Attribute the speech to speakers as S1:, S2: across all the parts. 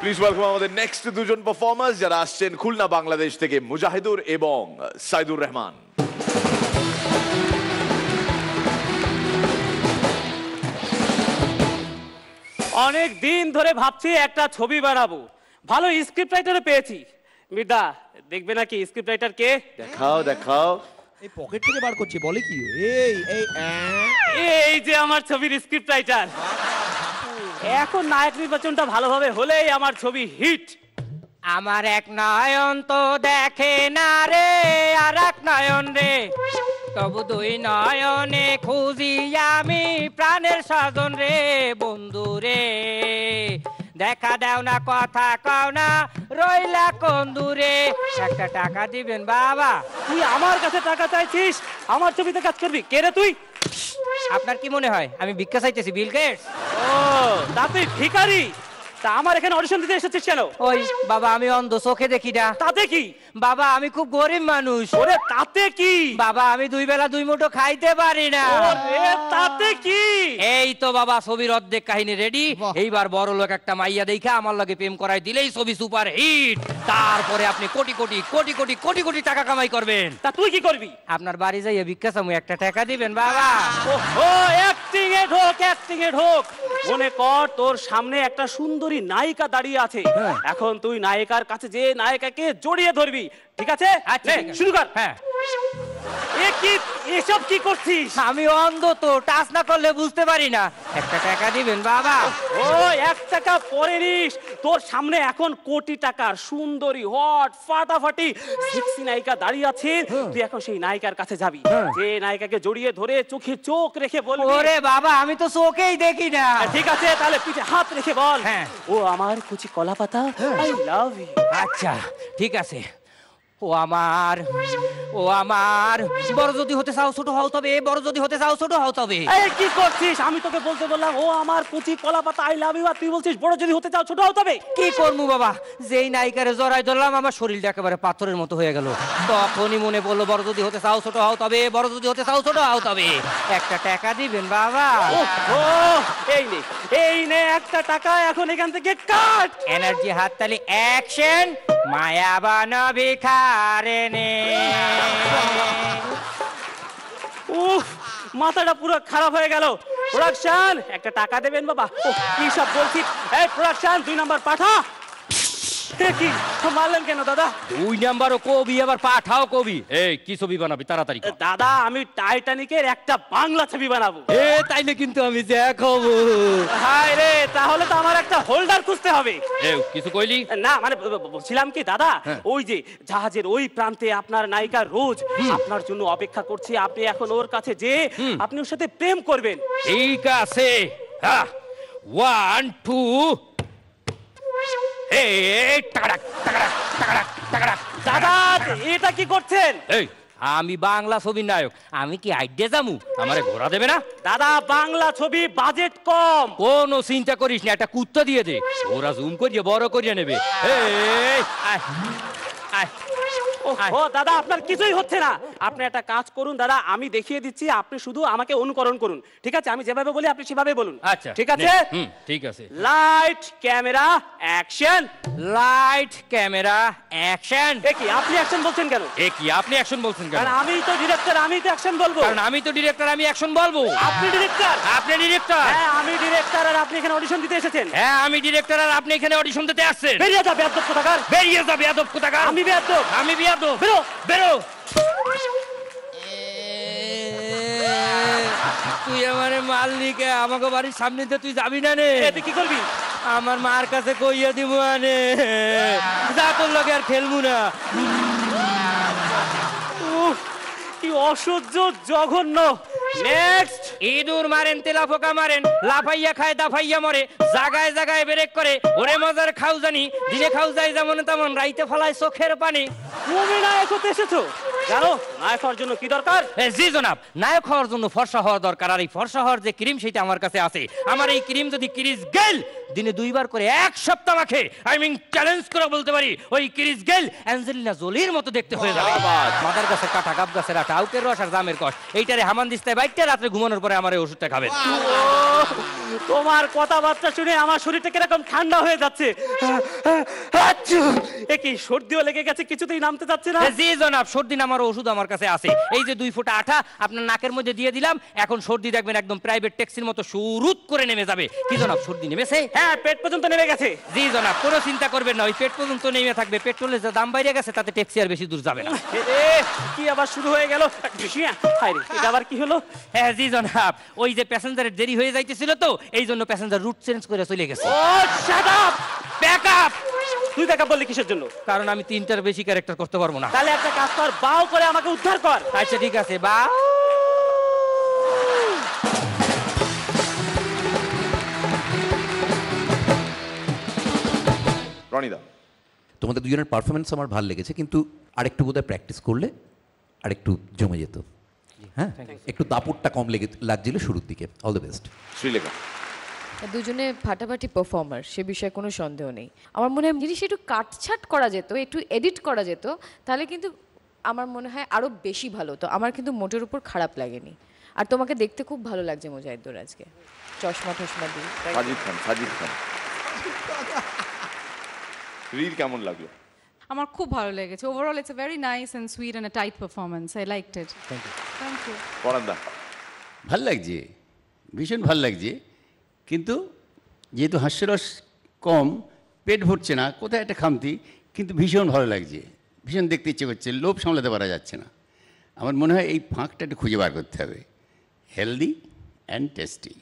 S1: Please welcome আমাদের next দুজন performers যারা আসছেন খুলনা বাংলাদেশ থেকে, মুজাহিদুর এবং সাইদুর রহমান।
S2: অনেক দিন ধরে ভাবছি একটা ছবি বানাবো, ভালো স্ক্রিপ্ট রাইটার পেয়েছি। মির্দা দেখবে নাকি স্ক্রিপ্ট রাইটার কে?
S1: দেখাও দেখাও।
S3: এই পকেট থেকে বার করছে, বলে কি?
S2: এই যে আমার ছবির স্ক্রিপ্ট রাইটার। এখন নায়ক নির্বাচনটা ভালোভাবে হলেই আমার ছবি হিট।
S4: আমার এক নয়ন তো দেখে না রে, আর এক নয়ন রে, তবু দুই নয়নে খুঁজি আমি প্রাণের স্বজন রে, বন্ধু রে। দেখা দাও না, কথা কও না, রইলা কোন দূরে। একটা টাকা দিবেন বাবা?
S2: তুই আমার কাছে টাকা চাইছিস, আমার ছবিতে কাজ করবি? কে রে তুই?
S4: আপনার কি মনে হয় আমি ভিক্ষা চাইতেছি বিল গেটস?
S2: ও তা তুই ভিখারি? তা আমার এখানে অডিশন দিতে এসেছিস কেন?
S4: ওই বাবা আমি অন্ধ, চোখে দেখি না।
S2: তাতে কি
S4: বাবা আমি খুব গরিব মানুষ।
S2: ওরে তাতে কি
S4: বাবা আমি দুই বেলা দুই মুঠো খাইতে পারি না।
S2: ওরে তাতে কি?
S4: এই তো বাবা ছবির অর্ধেক কাহিনী রেডি। এইবার বড় লোক একটা মাইয়া দেখে আমার লগে প্রেম করাই দিলেই ছবি সুপার হিট। তারপরে আপনি কোটি কোটি কোটি কোটি কোটি কোটি টাকা কামাই করবেন।
S2: তা তুই কি করবি?
S4: আপনার বাড়ি যাইয়ে ভিক্ষা চামু, একটা টাকা দিবেন বাবা?
S2: ও অ্যাক্টিং এ ঢোক, অ্যাক্টিং এ ঢোক। মনে কর তোর সামনে একটা সুন্দরী নায়িকা দাঁড়িয়ে আছে, এখন তুই নায়িকার কাছে যে নায়িকাকে জড়িয়ে ধরবি, ঠিক আছে?
S4: আচ্ছা
S2: শুরু কর।
S4: হ্যাঁ।
S2: এসব কি করছিস?
S4: আমি অন্ধ তো, টাচ না করলে বুঝতে পারি না। একটা টাকা দিবেন বাবা?
S2: ও 1 টাকা পরে নিস, তোর সামনে এখন কোটি টাকার সুন্দরী হট ফাটাফাটি সেক্সি নায়িকা দাঁড়িয়ে আছে। তুই এখন সেই নায়িকার কাছে যাবি, যে নায়িকাকে জড়িয়ে ধরে চোখে চোখ রেখে বলবি,
S4: ওরে বাবা আমি তো চোখেই দেখি না।
S2: ঠিক আছে তাহলে পিঠে হাত রেখে বল,
S4: হ্যাঁ।
S2: ও আমার কুচি কলা পাতা, আই লাভ ইউ।
S4: আচ্ছা ঠিক আছে। ও আমার, ও আমার, বড় যদি হতে চাও ছোট হও তবে, বড় যদি হতে চাও ছোট হও তবে।
S2: এই কি করছিস? আমি তোকে বলতে বললাম ও আমার কুচি কলা পাতা, আই লাভ ইউ, আর তুই বলছিস বড় যদি হতে চাও ছোট হও তবে।
S4: কি করবো বাবা, যেই নায়িকারে জড়াই ধরলাম আমার শরীরটা একেবারে পাথরের মতো হয়ে গেল। তখনই মনে পড়লো বড় যদি হতে চাও ছোট হও তবে, বড় যদি হতে চাও ছোট হও তবে। একটা টাকা দিবেন বাবা?
S2: ও এই নে একটা টাকা, এখন এখান থেকে কাট।
S4: এনার্জি হাততালি অ্যাকশন। মায়াবান ভিখারিণী।
S2: উফ মাথাটা পুরো খারাপ হয়ে গেল। প্রোডাকশন একটা টাকা দেবেন বাবা? কি সব বলছিস? এই প্রোডাকশন 2 নাম্বার পাঠা। কি মারলেন কেন দাদা?
S4: 2 নাম্বারও কবি, আবার পাঠাও কবি। এই কি ছবি বানাবি তাড়াতাড়ি?
S2: দাদা আমি টাইটানিকের একটা বাংলা ছবি বানাবো।
S4: তাইলে কিন্তু আমি দেখাবো।
S2: হায় রে, তাহলে তো আমার একটা হোল্ডার খুঁজতে হবে।
S4: কিছু কইলি
S2: না মানে বলছিলাম কি দাদা, ওই যে জাহাজের ওই প্রান্তে আপনার নায়িকা রোজ আপনার জন্য অপেক্ষা করছে, আপনি এখন ওর কাছে যে আপনি ওর সাথে প্রেম করবেন।
S4: ঠিক আছে, 1 2
S2: দাদা এটা কি করছেন?
S4: আমি বাংলা ছবির নায়ক, আমি কি আইডিয়া জামু? আমারে ঘোরা দেবে না
S2: দাদা? বাংলা ছবি বাজেট কম।
S4: কোনো চিন্তা করিস না, একটা কুত্তা দিয়ে দে, ওরা জুম করিয়ে বড় করিয়ে নেবে।
S2: ও দাদা আপনার কিছুই হচ্ছে না। আপনি একটা কাজ করুন দাদা, আমি দেখিয়ে দিচ্ছি, আপনি শুধু আমাকে অনুকরণ করুন, ঠিক আছে? আমি যেভাবে বলি আপনি সেভাবে বলুন।
S4: আচ্ছা
S2: ঠিক আছে?
S4: ঠিক আছে।
S2: Light camera action.
S4: Light camera action.
S2: কি আপনি অ্যাকশন বলছেন কেন?
S4: কি আপনি অ্যাকশন বলছেন কেন?
S2: কারণ আমি তো ডিরেক্টর, আমি তো অ্যাকশন বলবো।
S4: কারণ আমি তো ডিরেক্টর, আমি অ্যাকশন বলবো।
S2: আপনি ডিরেক্টর?
S4: আপনি ডিরেক্টর?
S2: হ্যাঁ আমি ডিরেক্টর, আর আপনি এখানে অডিশন দিতে এসেছেন।
S4: হ্যাঁ আমি ডিরেক্টর, আর আপনি এখানে অডিশন দিতে আসছেন।
S2: বেরিয়ে যা বেয়াদব কোথাকার,
S4: বেরিয়ে যা বেয়াদব কোথাকার।
S2: আমি বেয়াদব,
S4: আমি বেয়াদব।
S2: বেরো
S4: বেরো। তুই আমার মালিকে আমাকে বাড়ির সামনে দিয়ে তুই যাবি না রে?
S2: তুই কি করবি?
S4: আমার মার কাছে কইয়া দিব আনে, যা তোর লগে আর খেলবো না।
S2: কি অসহ্য জঘন্য। নেক্সট।
S4: ইঁদুর মারেন, তেলা পোকা মারেন, লাফাইয়া খায় দাফাইয়া মরে, জাগায় জাগায় ব্রেক করে, ওরে মজার খাও জানি, দিনে খাও যায় যেমন তেমন, রাইতে ফলায় চোখের পানি।
S2: তুমি নায়ক হতে এসেছো? জানো নায়ক হওয়ার জন্য কি দরকার?
S4: জি জনাব, নায়ক হওয়ার জন্য ফর্সা হওয়া দরকার। আর এই ফর্সা হওয়ার যে ক্রিম সেটা আমার কাছে আছে। আমার এই ক্রিম যদি ক্রিস গেল দিনে 2 বার করে 1 সপ্তাহ মাখে, আই মিন চ্যালেঞ্জ করে বলতে পারি ওই ক্রিস গেল অ্যাঞ্জেলিনা জোলির মতো দেখতে হয়ে যাবে। মাদার গাছের কাটা, গাব গাছের আটা, আউকের রস আর জামের কষ, এইটারে হামান দিস্তায় বাইটটা রাত্রে ঘুমানোর পরে আমার এই ওষুধটা খাবেন।
S2: তোমার কথাবার্তা শুনে আমার শরীরটা কিরকম ঠান্ডা হয়ে যাচ্ছে। কি সর্দিও লেগে গেছে, কিছুতেই নামতে যাচ্ছে না।
S4: জি জনাব, সর্দি নামার ওষুধ আমার কাছে আছে। এই যে 2 ফোঁটা আঠা আপনার নাকের মধ্যে দিয়ে দিলাম, এখন সর্দি দেখবেন একদম প্রাইভেট ট্যাক্সির মতো সুরুত করে নেমে যাবে। কি জনাব, সর্দি নেমেছে?
S2: হ্যাঁ, পেট পর্যন্ত নেমে গেছে।
S4: জি জনাব, কোনো চিন্তা করবেন না, ওই পেট পর্যন্ত নেমে থাকবে। পেট্রোলের যে দাম বাইরে গেছে তাতে ট্যাক্সি আর বেশি দূর যাবে না।
S2: কি আবার শুরু হয়ে গেল? এটা আবার কি হলো?
S4: হ্যাঁ জি জনাব, ওই যে প্যাসেঞ্জারের দেরি হয়ে যাইতেছিল তো এই জন্য প্যাসেঞ্জার রুট চেঞ্জ করে চলে গেছে।
S2: ও শাট আপ!
S4: Back up!
S2: তুই ব্যাকআপ বললি কিসের জন্য?
S4: কারণ আমি 3টার বেশি ক্যারেক্টার করতে পারবো না।
S2: তাহলে একটা কাজ কর, বাও করে আমাকে উদ্ধার কর।
S4: আচ্ছা ঠিক আছে, বা
S1: রনিদা,
S3: তোমাদের দুজনের পারফরমেন্স আমার ভালো লেগেছে, কিন্তু আরেকটু বোধহয় প্র্যাকটিস করলে আরেকটু জমে যেত। হ্যাঁ, একটু দাপুরটা কম লাগছিল শুরুর দিকে। All the best.
S1: শ্রীলেখা,
S5: দুজনে ফাটাফাটি পারফর্মার, সে বিষয়ে কোনো সন্দেহ নেই। আমার মনে হয় জিনিস একটু কাটছাট করা যেত, একটু এডিট করা যেত, তাহলে কিন্তু আমার মনে হয় আরও বেশি ভালো হতো। আমার কিন্তু মোটের উপর খারাপ লাগেনি। আর তোমাকে দেখতে খুব ভালো লাগছে মুজাহিদুর আজকে, চশমা টশমা দিয়ে।
S1: সাজিদ খান রির কেমন লাগলো?
S6: আমার খুব ভালো লেগেছে। Overall it's a very nice and sweet and a tight performance. I liked it. Thank you.
S1: পরান্দা,
S7: ভাল লাগছে, ভীষণ ভাল লাগছে, কিন্তু যেহেতু হাস্যরস কম, পেট ভরছে না, কোথায় একটা খামতি, কিন্তু ভীষণ ভালো লাগছে, ভীষণ দেখতে ইচ্ছে করছে, লোভ সামলাতে পারা যাচ্ছে না। আমার মনে হয় এই ফাঁকটা একটু খুঁজে বার করতে হবে। Healthy and tasty.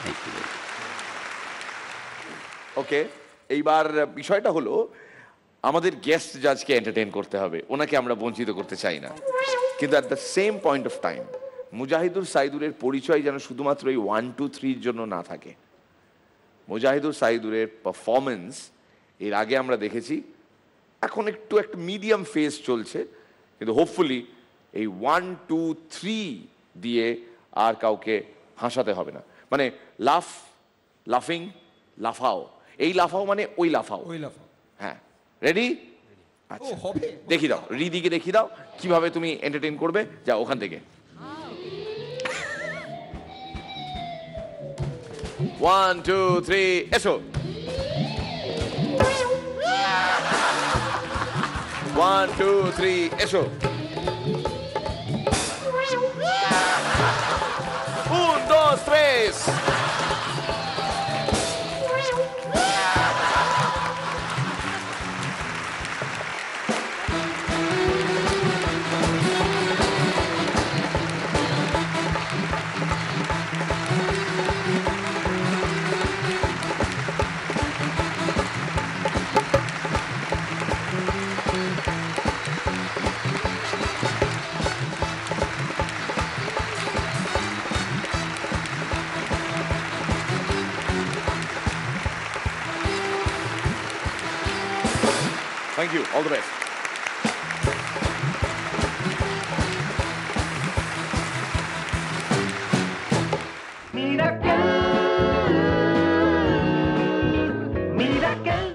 S7: Thank you.
S1: Okay, এইবার বিষয়টা হলো আমাদের গেস্ট জাজকে এন্টারটেইন করতে হবে, ওনাকে আমরা বঞ্চিত করতে চাই না, কিন্তু at the same point of time Mujahidur সাইদুরের পরিচয় যেন শুধুমাত্র এই 1, 2, 3 জন্য না থাকে। মুজাহিদুর সাইদুরের পারফরমেন্স এর আগে আমরা দেখেছি, এখন একটু একটা মিডিয়াম ফেজ চলছে, কিন্তু হোপফুলি এই 1, 2, 3 দিয়ে আর কাউকে হাসাতে হবে না। মানে লাফিং, লাফাও, এই লাফাও মানে ওই লাফাও। হ্যাঁ, রেডি? আচ্ছা, দেখি দাও, রিদিকে দেখিয়ে দাও কিভাবে তুমি এন্টারটেইন করবে। যাও ওখান থেকে। 1, 2, 3 এসো। 1, 2, 3 এসো। 1, 2, 3 Thank you. All the best.